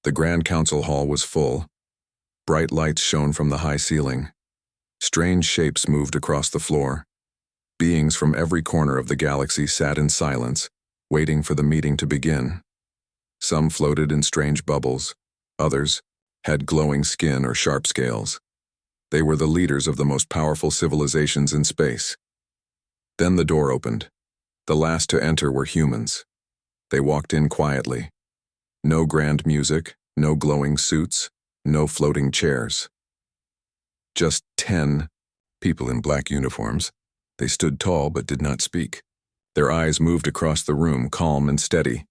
The Grand Council Hall was full. Bright lights shone from the high ceiling. Strange shapes moved across the floor. Beings from every corner of the galaxy sat in silence, waiting for the meeting to begin. Some floated in strange bubbles. Others had glowing skin or sharp scales. They were the leaders of the most powerful civilizations in space. Then the door opened. The last to enter were humans. They walked in quietly. No grand music, no glowing suits, no floating chairs. Just 10 people in black uniforms. They stood tall but did not speak. Their eyes moved across the room, calm and steady.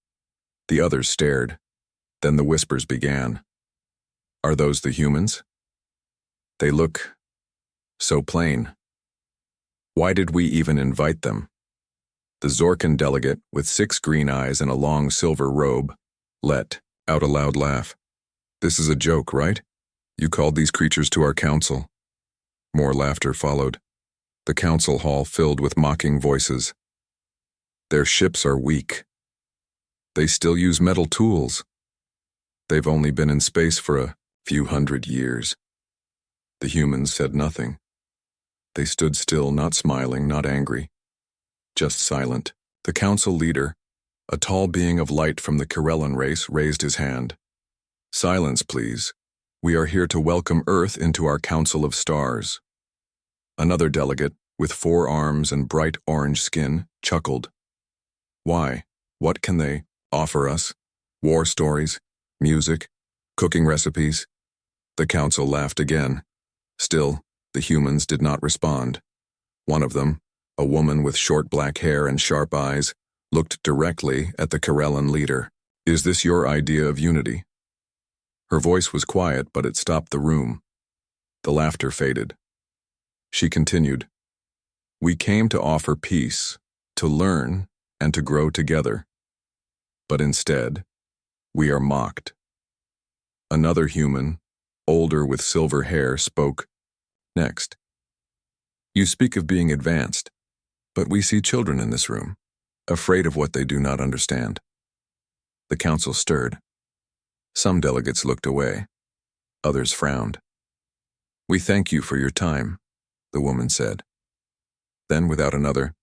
The others stared. Then the whispers began. Are those the humans? They look so plain. Why did we even invite them? The Zorkan delegate, with 6 green eyes and a long silver robe, let out a loud laugh. This is a joke, right? You called these creatures to our council. More laughter followed. The council hall filled with mocking voices. Their ships are weak. They still use metal tools. They've only been in space for a few hundred years. The humans said nothing. They stood still, not smiling, not angry. Just silent. The council leader, a tall being of light from the Corellan race, raised his hand. Silence, please. We are here to welcome Earth into our Council of Stars. Another delegate, with 4 arms and bright orange skin, chuckled. Why? What can they offer us? War stories? Music? Cooking recipes? The council laughed again. Still, the humans did not respond. One of them, a woman with short black hair and sharp eyes, looked directly at the Corellan leader. Is this your idea of unity? Her voice was quiet, but it stopped the room. The laughter faded. She continued, We came to offer peace, to learn, and to grow together. But instead, we are mocked. Another human, older with silver hair, spoke next. You speak of being advanced, but we see children in this room, afraid of what they do not understand. The council stirred. Some delegates looked away. Others frowned. We thank you for your time, the woman said. Then, without another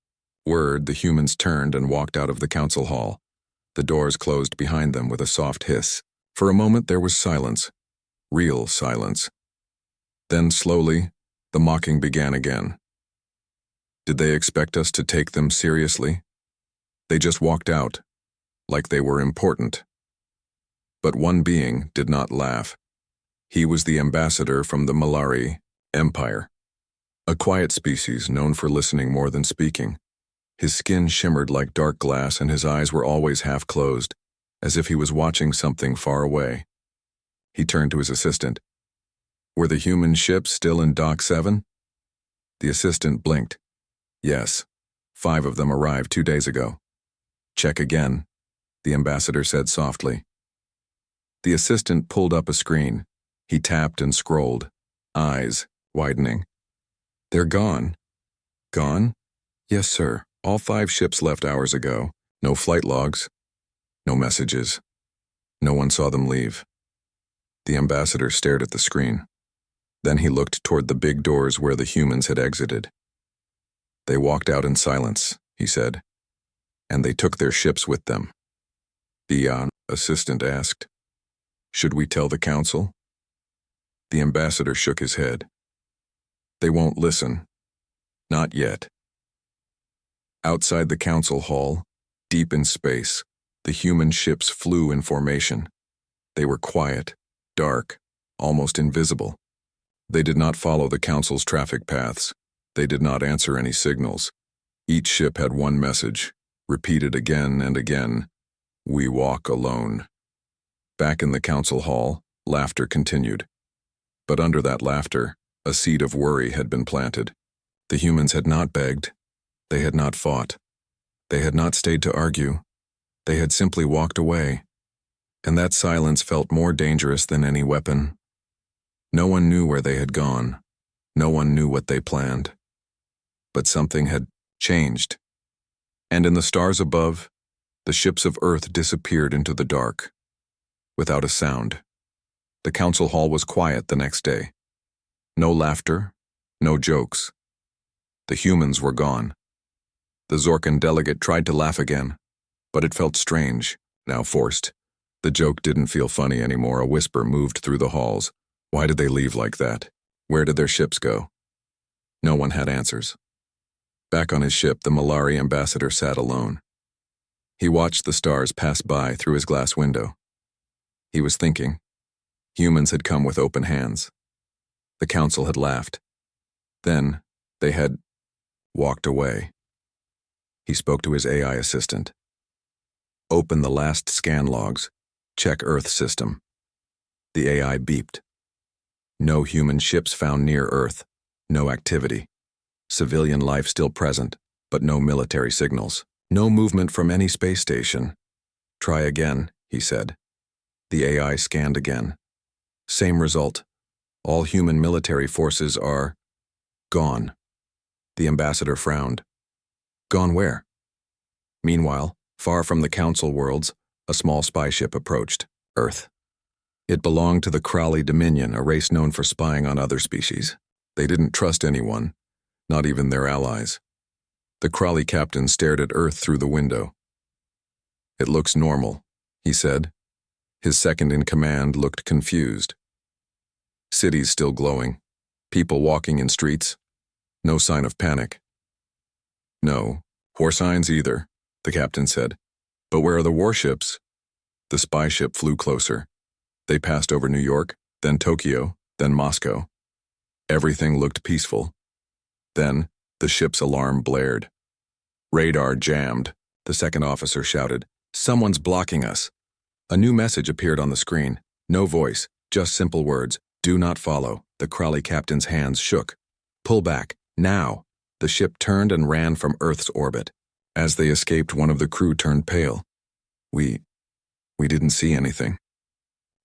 word, the humans turned and walked out of the council hall. The doors closed behind them with a soft hiss. For a moment there was silence, real silence. Then, slowly, the mocking began again. Did they expect us to take them seriously? They just walked out, like they were important. But one being did not laugh. He was the ambassador from the Malari Empire, a quiet species known for listening more than speaking. His skin shimmered like dark glass and his eyes were always half closed, as if he was watching something far away. He turned to his assistant. Were the human ships still in Dock 7? The assistant blinked. Yes, 5 of them arrived 2 days ago. Check again, the ambassador said softly. The assistant pulled up a screen. He tapped and scrolled, eyes widening. They're gone. Gone? Yes, sir. All 5 ships left hours ago. No flight logs. No messages. No one saw them leave. The ambassador stared at the screen. Then he looked toward the big doors where the humans had exited. They walked out in silence, he said, and they took their ships with them. The assistant asked, Should we tell the council? The ambassador shook his head. They won't listen. Not yet. Outside the council hall, deep in space, the human ships flew in formation. They were quiet, dark, almost invisible. They did not follow the council's traffic paths. They did not answer any signals. Each ship had one message, repeated again and again. We walk alone. Back in the council hall, laughter continued. But under that laughter, a seed of worry had been planted. The humans had not begged. They had not fought. They had not stayed to argue. They had simply walked away. And that silence felt more dangerous than any weapon. No one knew where they had gone. No one knew what they planned. But something had changed. And in the stars above, the ships of Earth disappeared into the dark. without a sound. The council hall was quiet the next day. No laughter, no jokes. The humans were gone. The Zorkan delegate tried to laugh again, but it felt strange, now forced. The joke didn't feel funny anymore. A whisper moved through the halls. Why did they leave like that? Where did their ships go? No one had answers. Back on his ship, the Malari ambassador sat alone. He watched the stars pass by through his glass window. He was thinking. Humans had come with open hands. The council had laughed. Then, they had walked away. He spoke to his AI assistant. Open the last scan logs. Check Earth system. The AI beeped. No human ships found near Earth. No activity. Civilian life still present, but no military signals. No movement from any space station. Try again, he said. The AI scanned again. Same result. All human military forces are gone. The ambassador frowned. Gone where? Meanwhile, far from the council worlds, a small spy ship approached Earth. It belonged to the Crowley Dominion, a race known for spying on other species. They didn't trust anyone, not even their allies. The Crowley captain stared at Earth through the window. It looks normal, he said. His second-in-command looked confused. Cities still glowing. People walking in streets. No sign of panic. No, war signs either, the captain said. But where are the warships? The spy ship flew closer. They passed over New York, then Tokyo, then Moscow. Everything looked peaceful. Then, the ship's alarm blared. Radar jammed, the second officer shouted. Someone's blocking us. A new message appeared on the screen. No voice, just simple words. Do not follow. The Crowley captain's hands shook. Pull back, now. The ship turned and ran from Earth's orbit. As they escaped, one of the crew turned pale. We didn't see anything.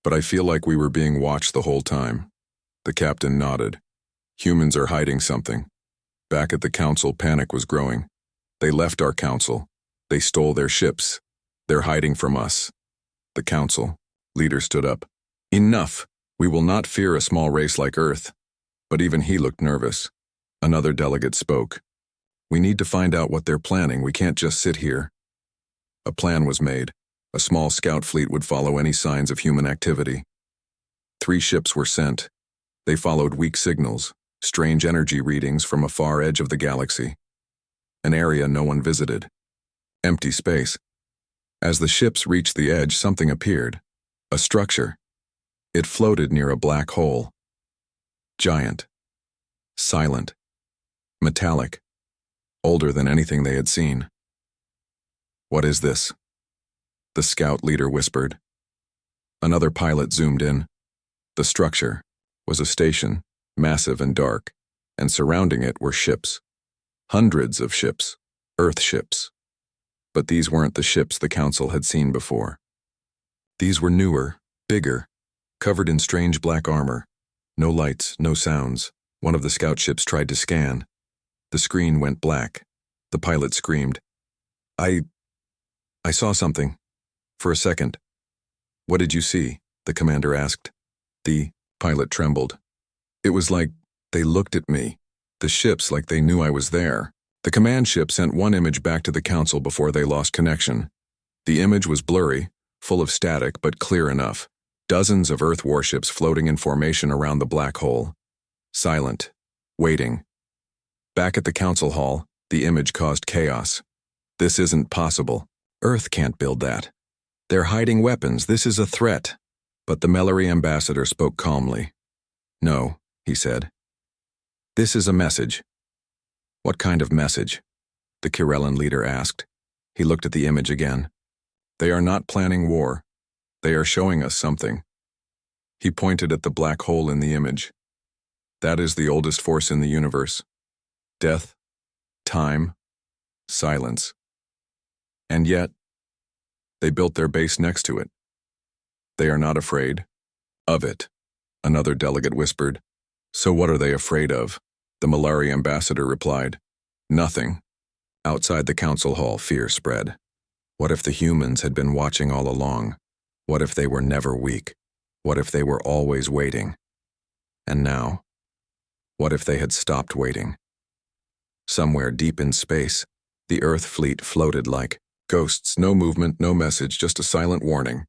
But I feel like we were being watched the whole time. The captain nodded. Humans are hiding something. Back at the council, panic was growing. They left our council. They stole their ships. They're hiding from us. The council leader stood up. Enough! We will not fear a small race like Earth. But even he looked nervous. Another delegate spoke. We need to find out what they're planning. We can't just sit here. A plan was made. A small scout fleet would follow any signs of human activity. 3 ships were sent. They followed weak signals, strange energy readings from a far edge of the galaxy. An area no one visited. Empty space. As the ships reached the edge, something appeared. A structure. It floated near a black hole. Giant. Silent. Metallic. Older than anything they had seen. What is this? The scout leader whispered. Another pilot zoomed in. The structure was a station, massive and dark, and surrounding it were ships. Hundreds of ships, Earth ships. But these weren't the ships the council had seen before. These were newer, bigger, covered in strange black armor. No lights, no sounds. One of the scout ships tried to scan. The screen went black. The pilot screamed. I saw something. For a second. What did you see? The commander asked. The pilot trembled. It was like they looked at me. The ships like they knew I was there. The command ship sent one image back to the council before they lost connection. The image was blurry, full of static, but clear enough. Dozens of Earth warships floating in formation around the black hole. Silent. Waiting. Back at the council hall, the image caused chaos. This isn't possible. Earth can't build that. They're hiding weapons. This is a threat. But the Malari ambassador spoke calmly. No, he said. This is a message. What kind of message? The Kirellan leader asked. He looked at the image again. They are not planning war. They are showing us something. He pointed at the black hole in the image. That is the oldest force in the universe. Death, time, silence. And yet, they built their base next to it. They are not afraid of it, another delegate whispered. So what are they afraid of? The Malari ambassador replied. Nothing. Outside the council hall, fear spread. What if the humans had been watching all along? What if they were never weak? What if they were always waiting? And now, what if they had stopped waiting? Somewhere deep in space, the Earth fleet floated like ghosts, no movement, no message, just a silent warning.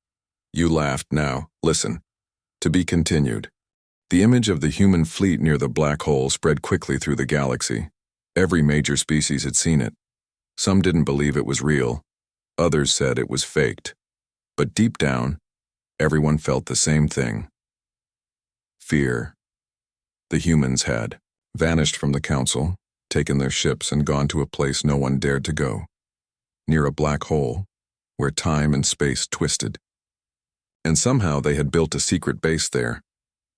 You laughed, now, listen. To be continued. The image of the human fleet near the black hole spread quickly through the galaxy. Every major species had seen it. Some didn't believe it was real. Others said it was faked. But deep down, everyone felt the same thing. Fear. The humans had vanished from the council, taken their ships and gone to a place no one dared to go. Near a black hole, where time and space twisted. And somehow they had built a secret base there.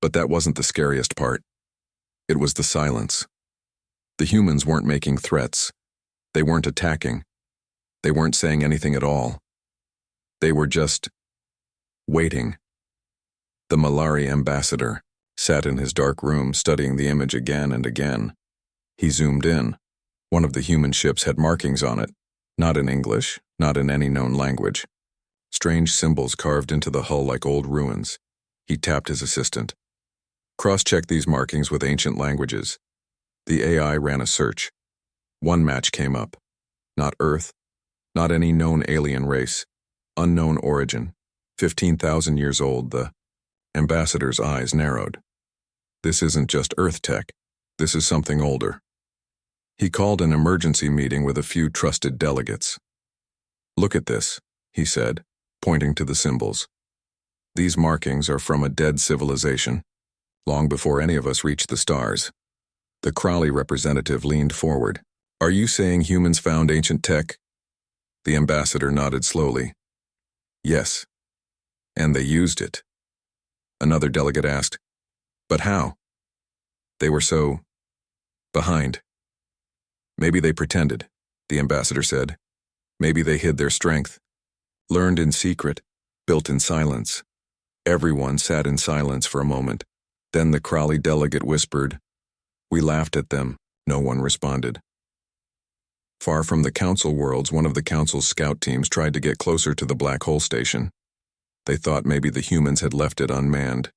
But that wasn't the scariest part. It was the silence. The humans weren't making threats. They weren't attacking. They weren't saying anything at all. They were just waiting. The Malari ambassador sat in his dark room studying the image again and again. He zoomed in. One of the human ships had markings on it, not in English, not in any known language. Strange symbols carved into the hull like old ruins. He tapped his assistant. Cross-check these markings with ancient languages. The AI ran a search. One match came up. Not Earth, not any known alien race. Unknown origin. 15,000 years old. The ambassador's eyes narrowed. This isn't just Earth tech. This is something older. He called an emergency meeting with a few trusted delegates. Look at this, he said, pointing to the symbols. These markings are from a dead civilization, long before any of us reached the stars. The Crowley representative leaned forward. Are you saying humans found ancient tech? The ambassador nodded slowly. Yes. And they used it. Another delegate asked, but how? They were so behind. Maybe they pretended, the ambassador said. Maybe they hid their strength. Learned in secret, built in silence. Everyone sat in silence for a moment. Then the Crowley delegate whispered. We laughed at them. No one responded. Far from the council worlds, one of the council's scout teams tried to get closer to the black hole station. They thought maybe the humans had left it unmanned.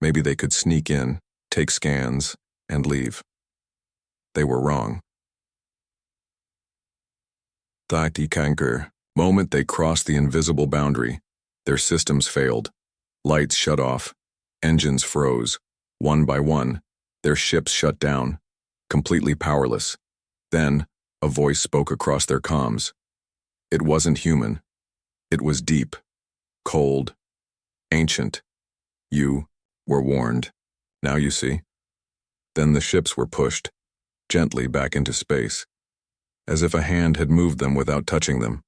Maybe they could sneak in, take scans, and leave. They were wrong. The moment they crossed the invisible boundary, their systems failed. Lights shut off. Engines froze. One by one, their ships shut down, completely powerless. Then, a voice spoke across their comms. It wasn't human. It was deep, cold, ancient. You were warned. Now you see. Then the ships were pushed, gently back into space, as if a hand had moved them without touching them.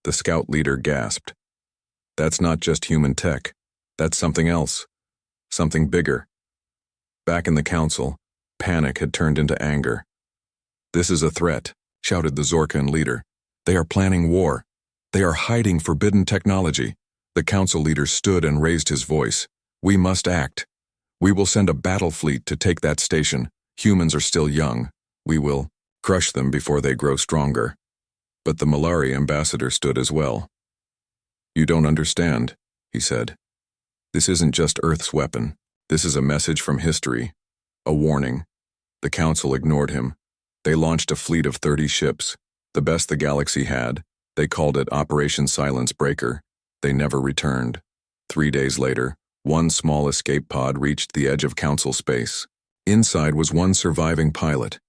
The scout leader gasped. That's not just human tech. That's something else. Something bigger. Back in the council, panic had turned into anger. This is a threat, shouted the Zorkan leader. They are planning war. They are hiding forbidden technology. The council leader stood and raised his voice. We must act. We will send a battle fleet to take that station. Humans are still young. We will crush them before they grow stronger. But the Malari ambassador stood as well. You don't understand, he said. This isn't just Earth's weapon. This is a message from history. A warning. The council ignored him. They launched a fleet of 30 ships, the best the galaxy had. They called it Operation Silence Breaker. They never returned. 3 days later, one small escape pod reached the edge of council space. Inside was one surviving pilot.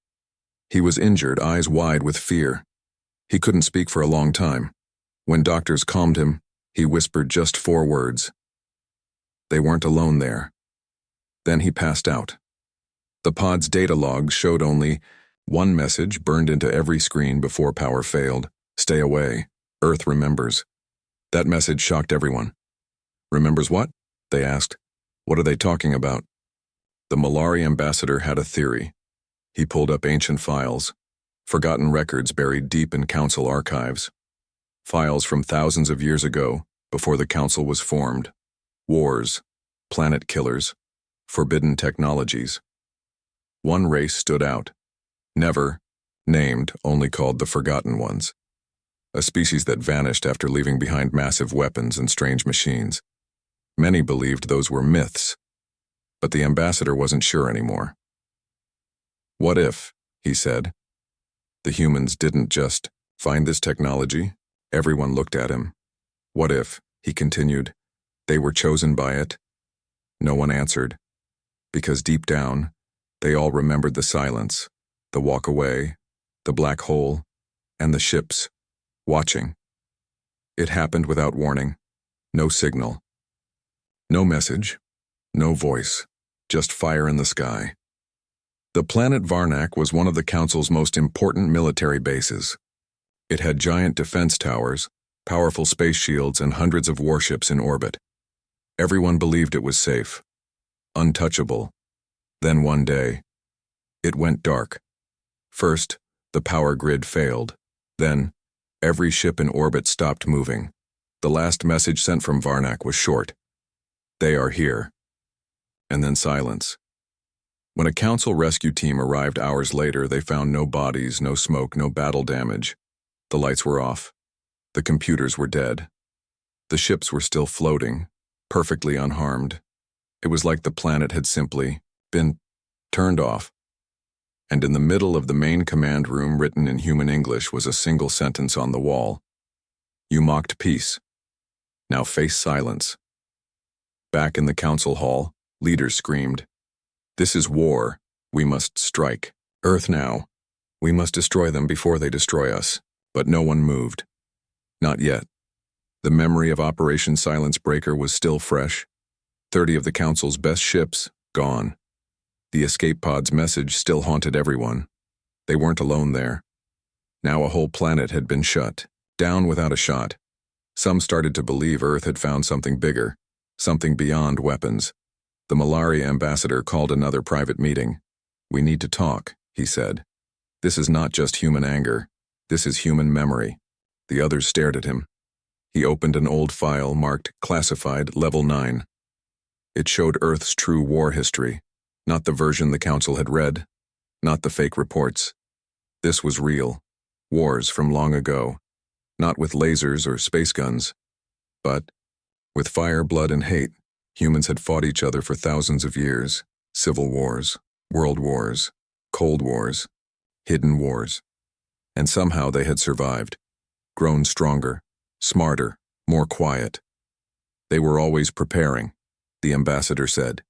He was injured, eyes wide with fear. He couldn't speak for a long time. When doctors calmed him, he whispered just 4 words. They weren't alone there. Then he passed out. The pod's data logs showed only one message burned into every screen before power failed. Stay away. Earth remembers. That message shocked everyone. Remembers what? They asked. What are they talking about? The Malari ambassador had a theory. He pulled up ancient files, forgotten records buried deep in council archives. Files from thousands of years ago, before the council was formed. Wars, planet killers, forbidden technologies. One race stood out. Never named, only called the Forgotten Ones. a species that vanished after leaving behind massive weapons and strange machines. Many believed those were myths, but the ambassador wasn't sure anymore. What if, he said, the humans didn't just find this technology? Everyone looked at him. What if, he continued, they were chosen by it? No one answered, because deep down, they all remembered the silence, the walk away, the black hole, and the ships, watching. It happened without warning, no signal, no message, no voice, just fire in the sky. The planet Varnak was one of the Council's most important military bases. It had giant defense towers, powerful space shields, and hundreds of warships in orbit. Everyone believed it was safe, untouchable. Then one day, it went dark. First, the power grid failed. Then, every ship in orbit stopped moving. The last message sent from Varnak was short. They are here. And then silence. When a Council rescue team arrived hours later, they found no bodies, no smoke, no battle damage. The lights were off. The computers were dead. The ships were still floating, perfectly unharmed. It was like the planet had simply been turned off. And in the middle of the main command room, written in human English, was a single sentence on the wall. You mocked peace. Now face silence. Back in the Council hall, leaders screamed, "This is war. We must strike. Earth now. We must destroy them before they destroy us." But no one moved. Not yet. The memory of Operation Silence Breaker was still fresh. 30 of the Council's best ships, gone. The escape pod's message still haunted everyone. They weren't alone there. Now a whole planet had been shut down without a shot. Some started to believe Earth had found something bigger, something beyond weapons. The Malari ambassador called another private meeting. "We need to talk," he said. "This is not just human anger. This is human memory." The others stared at him. He opened an old file marked Classified Level 9. It showed Earth's true war history, not the version the Council had read, not the fake reports. This was real. Wars from long ago, not with lasers or space guns, but with fire, blood, and hate. Humans had fought each other for thousands of years. Civil wars, world wars, cold wars, hidden wars. And somehow they had survived, grown stronger, smarter, more quiet. They were always preparing, the ambassador said.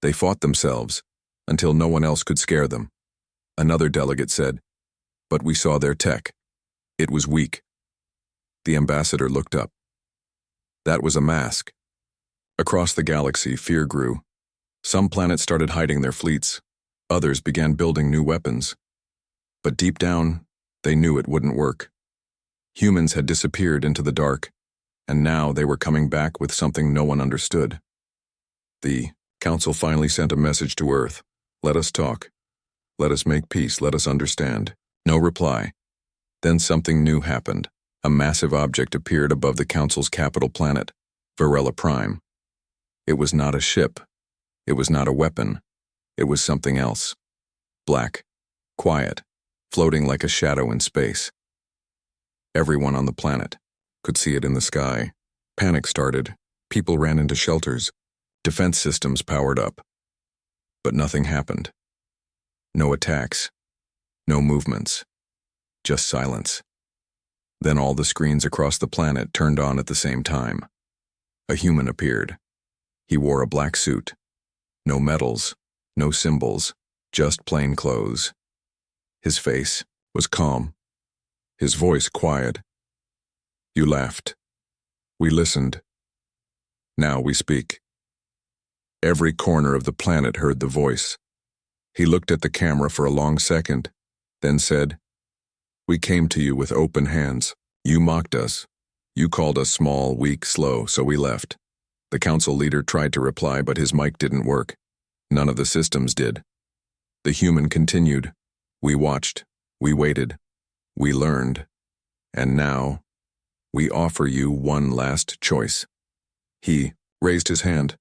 They fought themselves, until no one else could scare them. Another delegate said, "But we saw their tech. It was weak." The ambassador looked up. That was a mask. Across the galaxy, fear grew. Some planets started hiding their fleets. Others began building new weapons. But deep down, they knew it wouldn't work. Humans had disappeared into the dark, and now they were coming back with something no one understood. The Council finally sent a message to Earth. "Let us talk. Let us make peace. Let us understand." No reply. Then something new happened. A massive object appeared above the Council's capital planet, Varela Prime. It was not a ship. It was not a weapon. It was something else. Black, quiet, floating like a shadow in space. Everyone on the planet could see it in the sky. Panic started. People ran into shelters. Defense systems powered up. But nothing happened. No attacks. No movements. Just silence. Then all the screens across the planet turned on at the same time. A human appeared. He wore a black suit. No medals, no symbols, just plain clothes. His face was calm. His voice quiet. "You laughed. We listened. Now we speak." Every corner of the planet heard the voice. He looked at the camera for a long second, then said, "We came to you with open hands. You mocked us. You called us small, weak, slow, so we left." The Council leader tried to reply, but his mic didn't work. None of the systems did. The human continued. "We watched. We waited. We learned. And now, we offer you one last choice." He raised his hand.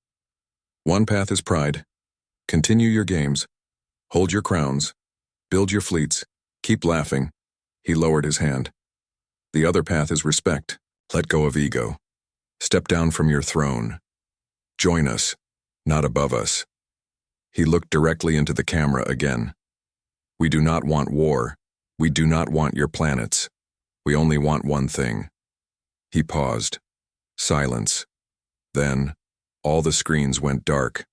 "One path is pride. Continue your games. Hold your crowns. Build your fleets. Keep laughing." He lowered his hand. The other path is respect. Let go of ego. Step down from your throne. Join us, not above us. He looked directly into the camera again. We do not want war. We do not want your planets. We only want one thing. He paused. Silence. Then, all the screens went dark.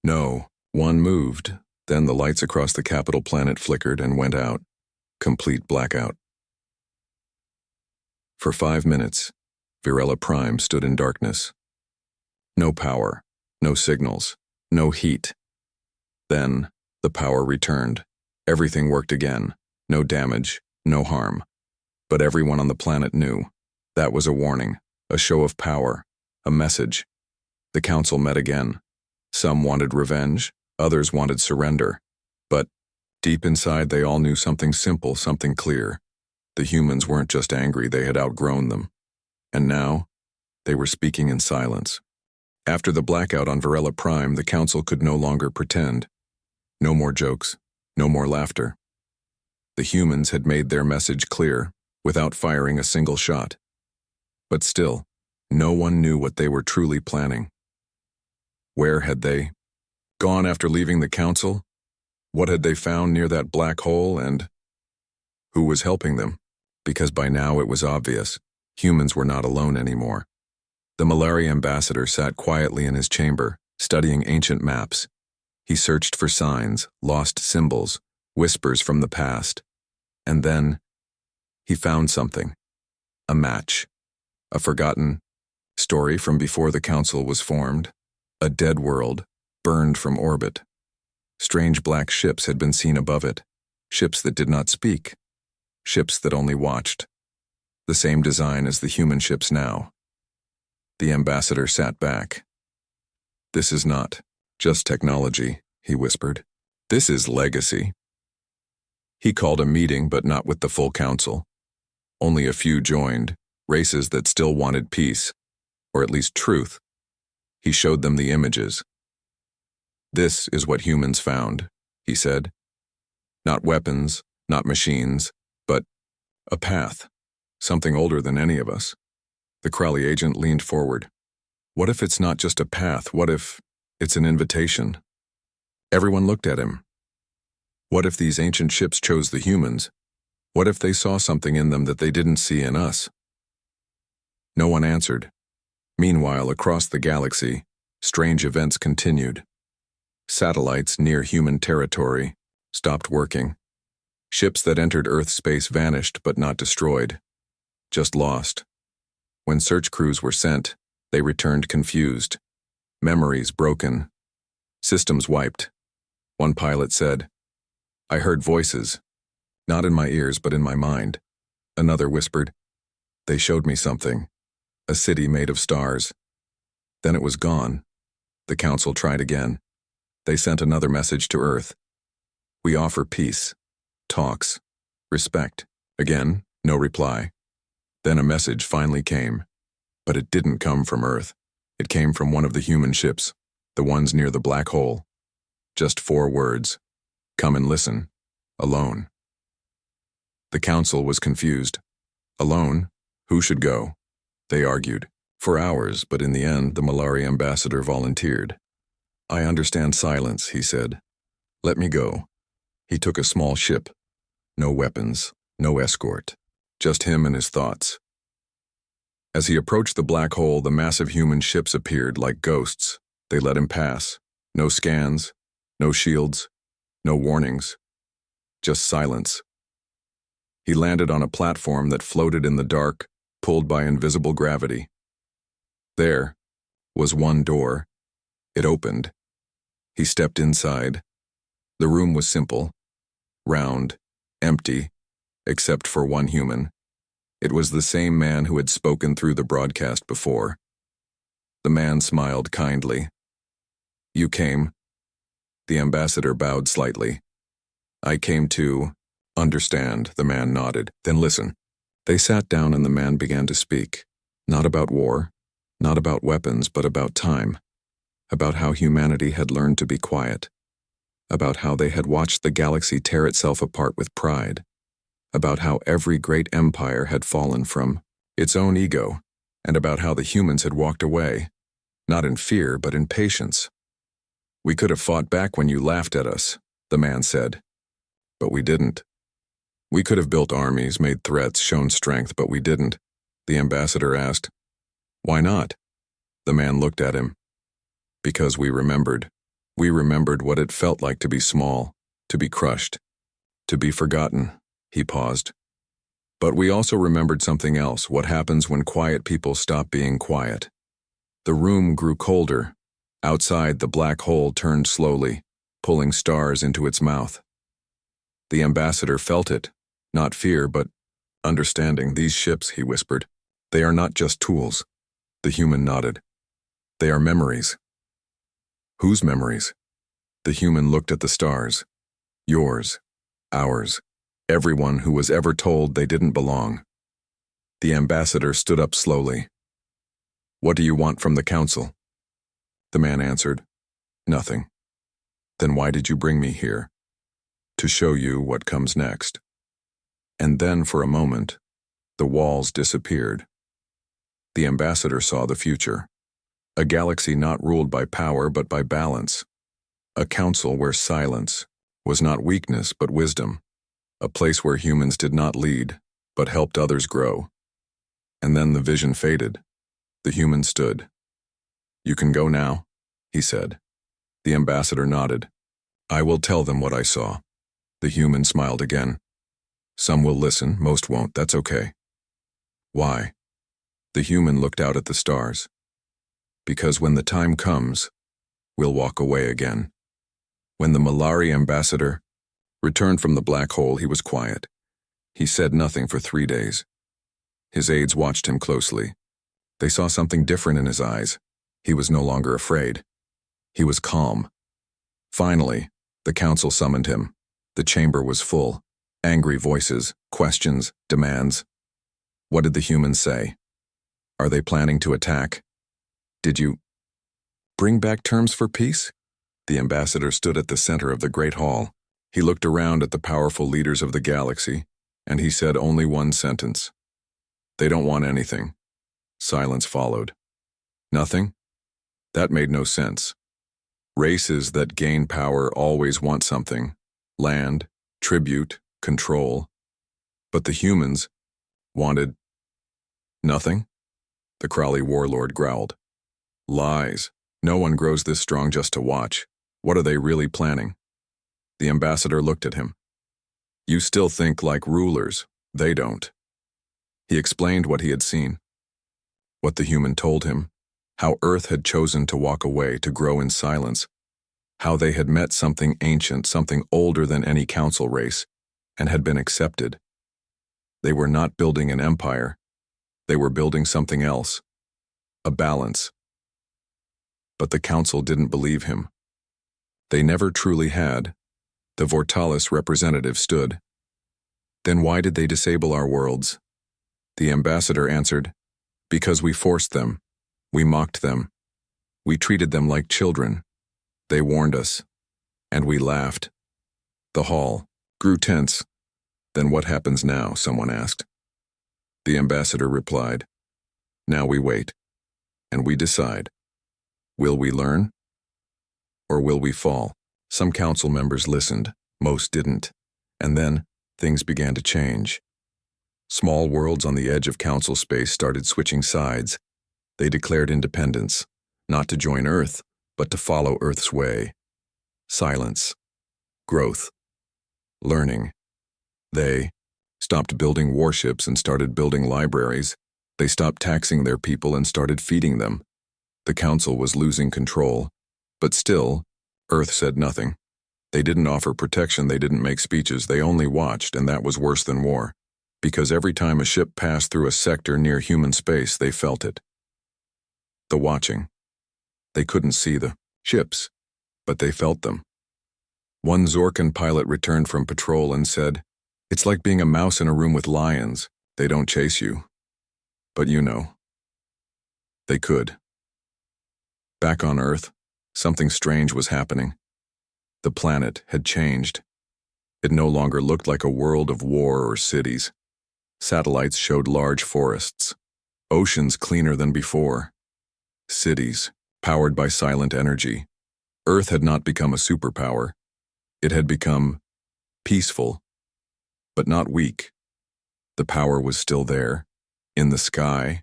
No, one moved. Then the lights across the capital planet flickered and went out. Complete blackout. For 5 minutes, Virella Prime stood in darkness. No power, no signals, no heat. Then, the power returned. Everything worked again. No damage, no harm. But everyone on the planet knew. That was a warning, a show of power, a message. The council met again. Some wanted revenge, others wanted surrender. But, deep inside, they all knew something simple, something clear. The humans weren't just angry, they had outgrown them. And now, they were speaking in silence. After the blackout on Virella Prime, the council could no longer pretend. No more jokes, no more laughter. The humans had made their message clear, without firing a single shot. But still, no one knew what they were truly planning. Where had they gone after leaving the council? What had they found near that black hole, and who was helping them? Because by now it was obvious, humans were not alone anymore. The Malaria ambassador sat quietly in his chamber, studying ancient maps. He searched for signs, lost symbols, whispers from the past. And then, he found something. A match. A forgotten story from before the council was formed. A dead world, burned from orbit. Strange black ships had been seen above it. Ships that did not speak. Ships that only watched. The same design as the human ships now. The ambassador sat back. This is not just technology, he whispered. This is legacy. He called a meeting, but not with the full council. Only a few joined, races that still wanted peace, or at least truth. He showed them the images. This is what humans found, he said. Not weapons, not machines, but a path, something older than any of us. The Crowley agent leaned forward. What if it's not just a path? What if it's an invitation? Everyone looked at him. What if these ancient ships chose the humans? What if they saw something in them that they didn't see in us? No one answered. Meanwhile, across the galaxy, strange events continued. Satellites near human territory stopped working. Ships that entered Earth space vanished but not destroyed, just lost. When search crews were sent, they returned confused. Memories broken. Systems wiped. One pilot said, I heard voices, not in my ears but in my mind. Another whispered, they showed me something, a city made of stars. Then it was gone. The council tried again. They sent another message to Earth. We offer peace, talks, respect. Again, no reply. Then a message finally came. But it didn't come from Earth. It came from one of the human ships, the ones near the black hole. Just 4 words. Come and listen. Alone. The council was confused. Alone? Who should go? They argued. For hours, but in the end, the Malaria ambassador volunteered. I understand silence, he said. Let me go. He took a small ship. No weapons, no escort. Just him and his thoughts. As he approached the black hole, the massive human ships appeared like ghosts. They let him pass. No scans, no shields, no warnings. Just silence. He landed on a platform that floated in the dark, pulled by invisible gravity. There was one door. It opened. He stepped inside. The room was simple, round, empty, except for one human. It was the same man who had spoken through the broadcast before. The man smiled kindly. You came. The ambassador bowed slightly. I came to understand, the man nodded. Then listen. They sat down and the man began to speak. Not about war, not about weapons, but about time. About how humanity had learned to be quiet. About how they had watched the galaxy tear itself apart with pride. about how every great empire had fallen from its own ego, and about how the humans had walked away, not in fear but in patience. "We could have fought back when you laughed at us," the man said. "But we didn't. We could have built armies, made threats, shown strength, but we didn't," the ambassador asked. "Why not?" The man looked at him. "Because we remembered. We remembered what it felt like to be small, to be crushed, to be forgotten." He paused. "But we also remembered something else, what happens when quiet people stop being quiet." The room grew colder. Outside, the black hole turned slowly, pulling stars into its mouth. The ambassador felt it, not fear, but understanding. "These ships," he whispered, "they are not just tools." The human nodded. "They are memories." "Whose memories?" The human looked at the stars. "Yours, ours, everyone who was ever told they didn't belong." The ambassador stood up slowly. "What do you want from the council?" The man answered, "Nothing." "Then why did you bring me here?" "To show you what comes next." And then, for a moment, the walls disappeared. The ambassador saw the future. A galaxy not ruled by power but by balance. A council where silence was not weakness but wisdom. A place where humans did not lead, but helped others grow. And then the vision faded. The human stood. "You can go now," he said. The ambassador nodded. "I will tell them what I saw." The human smiled again. "Some will listen, most won't, that's okay." "Why?" The human looked out at the stars. "Because when the time comes, we'll walk away again." When the Malari ambassador returned from the black hole, he was quiet. He said nothing for 3 days. His aides watched him closely. They saw something different in his eyes. He was no longer afraid. He was calm. Finally, the council summoned him. The chamber was full. Angry voices, questions, demands. What did the humans say? Are they planning to attack? Did you bring back terms for peace? The ambassador stood at the center of the great hall. He looked around at the powerful leaders of the galaxy, and he said only one sentence. "They don't want anything." Silence followed. "Nothing?" That made no sense. Races that gain power always want something. Land, tribute, control. But the humans wanted nothing? The Crowley warlord growled. "Lies. No one grows this strong just to watch. What are they really planning?" The ambassador looked at him. "You still think like rulers. They don't." He explained what he had seen. What the human told him. How Earth had chosen to walk away, to grow in silence. How they had met something ancient, something older than any council race, and had been accepted. They were not building an empire. They were building something else. A balance. But the council didn't believe him. They never truly had. The Vortalis representative stood. "Then why did they disable our worlds?" The ambassador answered, "Because we forced them. We mocked them. We treated them like children. They warned us. And we laughed." The hall grew tense. "Then what happens now?" someone asked. The ambassador replied, "Now we wait. And we decide. Will we learn? Or will we fall?" Some council members listened. Most didn't. And then things began to change. Small worlds on the edge of council space started switching sides. They declared independence, not to join Earth, but to follow Earth's way. Silence. Growth. Learning. They stopped building warships and started building libraries. They stopped taxing their people and started feeding them. The council was losing control. But still, Earth said nothing. They didn't offer protection, they didn't make speeches, they only watched, and that was worse than war. Because every time a ship passed through a sector near human space, they felt it. The watching. They couldn't see the ships, but they felt them. One Zorkan pilot returned from patrol and said, "It's like being a mouse in a room with lions. They don't chase you. But you know. They could." Back on Earth, something strange was happening. The planet had changed. It no longer looked like a world of war or cities. Satellites showed large forests, oceans cleaner than before, cities powered by silent energy. Earth had not become a superpower. It had become peaceful, but not weak. The power was still there, in the sky,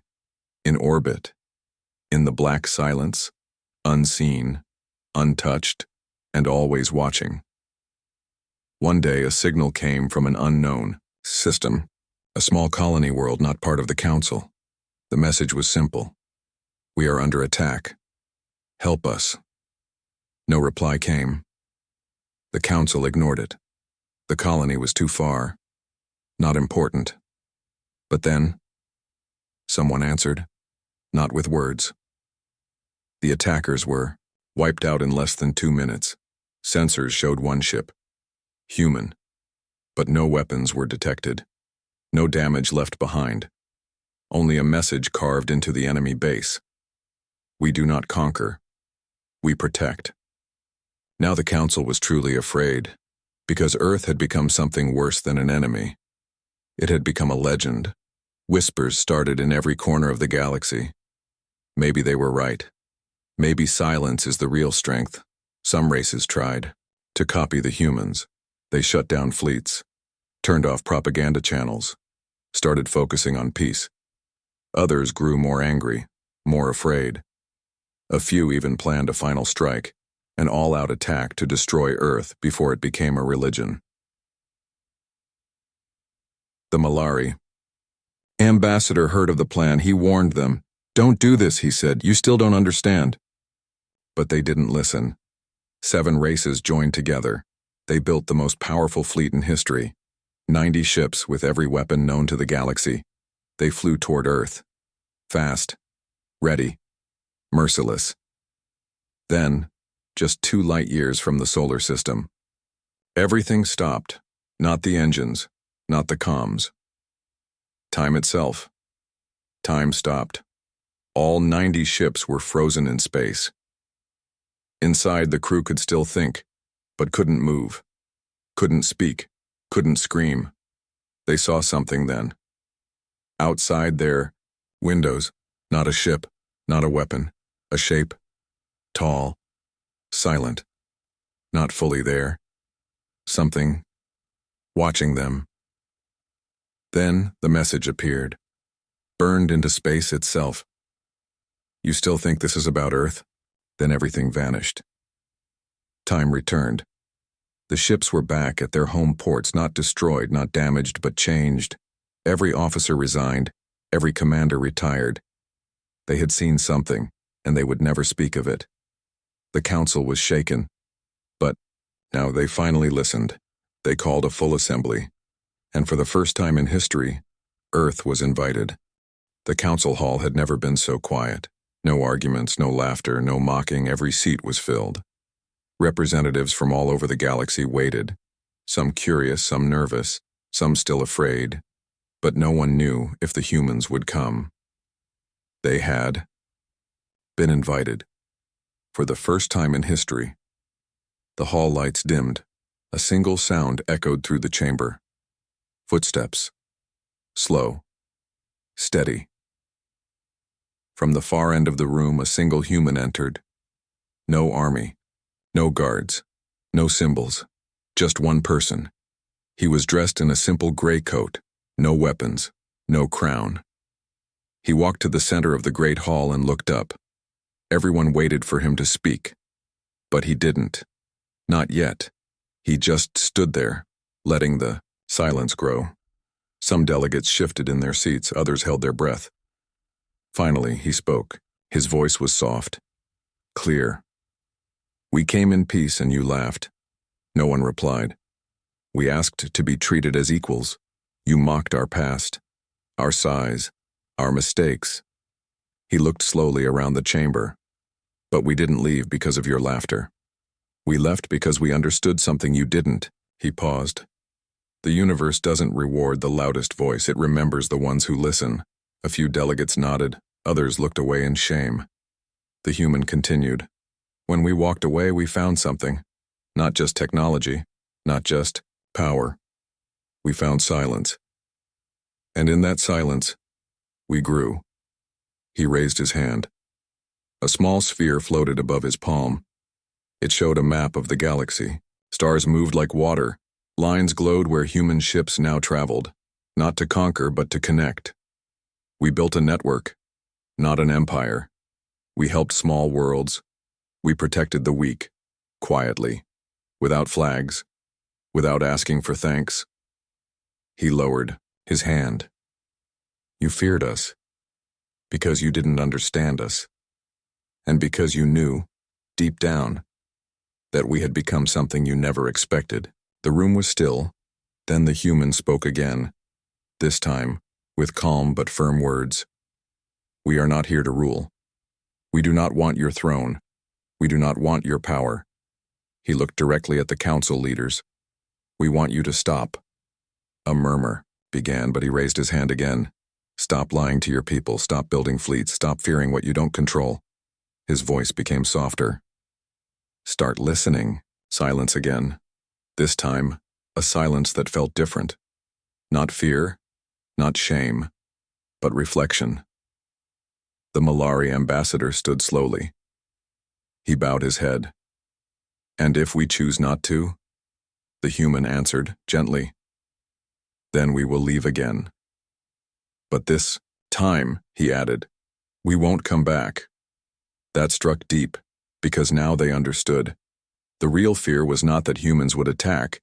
in orbit, in the black silence, unseen, untouched, and always watching. One day, a signal came from an unknown system, a small colony world not part of the Council. The message was simple. We are under attack. Help us. No reply came. The Council ignored it. The colony was too far. Not important. But then, someone answered, not with words. The attackers were wiped out in less than 2 minutes. Sensors showed one ship. Human. But no weapons were detected. No damage left behind. Only a message carved into the enemy base. We do not conquer. We protect. Now the Council was truly afraid, because Earth had become something worse than an enemy. It had become a legend. Whispers started in every corner of the galaxy. Maybe they were right. Maybe silence is the real strength. Some races tried to copy the humans. They shut down fleets, turned off propaganda channels, started focusing on peace. Others grew more angry, more afraid. A few even planned a final strike, an all-out attack to destroy Earth before it became a religion. The Malari. Ambassador heard of the plan. He warned them. Don't do this, he said. You still don't understand. But they didn't listen. 7 races joined together. They built the most powerful fleet in history. 90 ships with every weapon known to the galaxy. They flew toward Earth. Fast. Ready. Merciless. Then, just 2 light years from the solar system, everything stopped. Not the engines, not the comms. Time itself. Time stopped. All 90 ships were frozen in space. Inside, the crew could still think, but couldn't move, couldn't speak, couldn't scream. They saw something then. Outside their windows, not a ship, not a weapon, a shape, tall, silent, not fully there. Something watching them. Then the message appeared, burned into space itself. You still think this is about Earth? Then everything vanished. Time returned. The ships were back at their home ports, not destroyed, not damaged, but changed. Every officer resigned, every commander retired. They had seen something, and they would never speak of it. The Council was shaken. But now they finally listened. They called a full assembly. And for the first time in history, Earth was invited. The Council hall had never been so quiet. No arguments, no laughter, no mocking. Every seat was filled. Representatives from all over the galaxy waited, some curious, some nervous, some still afraid, but no one knew if the humans would come. They had been invited. For the first time in history, the hall lights dimmed. A single sound echoed through the chamber. Footsteps. Slow. Steady. From the far end of the room, a single human entered. No army. No guards. No symbols. Just one person. He was dressed in a simple gray coat. No weapons. No crown. He walked to the center of the great hall and looked up. Everyone waited for him to speak. But he didn't. Not yet. He just stood there, letting the silence grow. Some delegates shifted in their seats, others held their breath. Finally, he spoke. His voice was soft, clear. We came in peace and you laughed. No one replied. We asked to be treated as equals. You mocked our past, our size, our mistakes. He looked slowly around the chamber. But we didn't leave because of your laughter. We left because we understood something you didn't. He paused. The universe doesn't reward the loudest voice, it remembers the ones who listen. A few delegates nodded, others looked away in shame. The human continued. When we walked away, we found something. Not just technology, not just power. We found silence. And in that silence, we grew. He raised his hand. A small sphere floated above his palm. It showed a map of the galaxy. Stars moved like water. Lines glowed where human ships now traveled, not to conquer but to connect. We built a network, not an empire. We helped small worlds. We protected the weak, quietly, without flags, without asking for thanks. He lowered his hand. You feared us, because you didn't understand us, and because you knew, deep down, that we had become something you never expected. The room was still. Then the human spoke again, this time with calm but firm words. We are not here to rule. We do not want your throne. We do not want your power. He looked directly at the council leaders. We want you to stop. A murmur began, but he raised his hand again. Stop lying to your people. Stop building fleets. Stop fearing what you don't control. His voice became softer. Start listening. Silence again. This time, a silence that felt different. Not fear, not shame, but reflection. The Malari ambassador stood slowly. He bowed his head. And if we choose not to? The human answered, gently. Then we will leave again. But this time, he added, we won't come back. That struck deep, because now they understood. The real fear was not that humans would attack.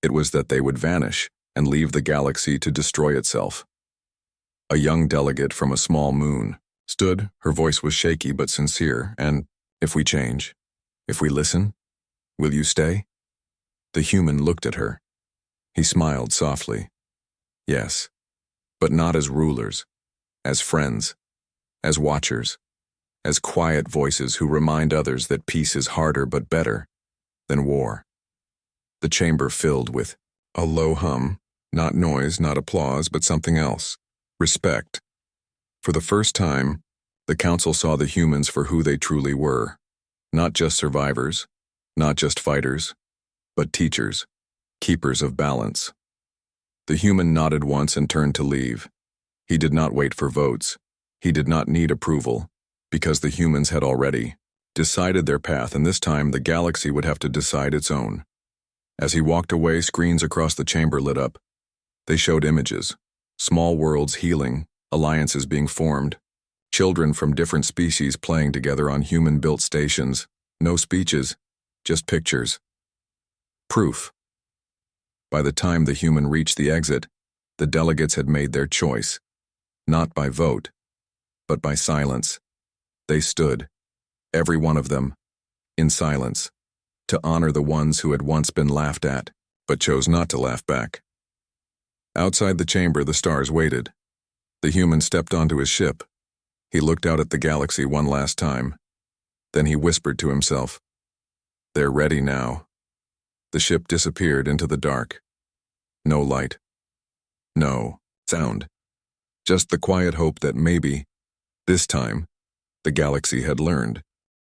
It was that they would vanish and leave the galaxy to destroy itself. A young delegate from a small moon stood. Her voice was shaky but sincere. And if we change, if we listen, will you stay? The human looked at her. He smiled softly. Yes, but not as rulers, as friends, as watchers, as quiet voices who remind others that peace is harder but better than war. The chamber filled with a low hum, not noise, not applause, but something else. Respect. For the first time, the council saw the humans for who they truly were. Not just survivors, not just fighters, but teachers, keepers of balance. The human nodded once and turned to leave. He did not wait for votes. He did not need approval, because the humans had already decided their path, and this time the galaxy would have to decide its own. As he walked away, screens across the chamber lit up. They showed images, small worlds healing, alliances being formed, children from different species playing together on human-built stations. No speeches, just pictures. Proof. By the time the human reached the exit, the delegates had made their choice, not by vote, but by silence. They stood, every one of them, in silence, to honor the ones who had once been laughed at, but chose not to laugh back. Outside the chamber, the stars waited. The human stepped onto his ship. He looked out at the galaxy one last time. Then he whispered to himself, "They're ready now." The ship disappeared into the dark. No light. No sound. Just the quiet hope that maybe, this time, the galaxy had learned.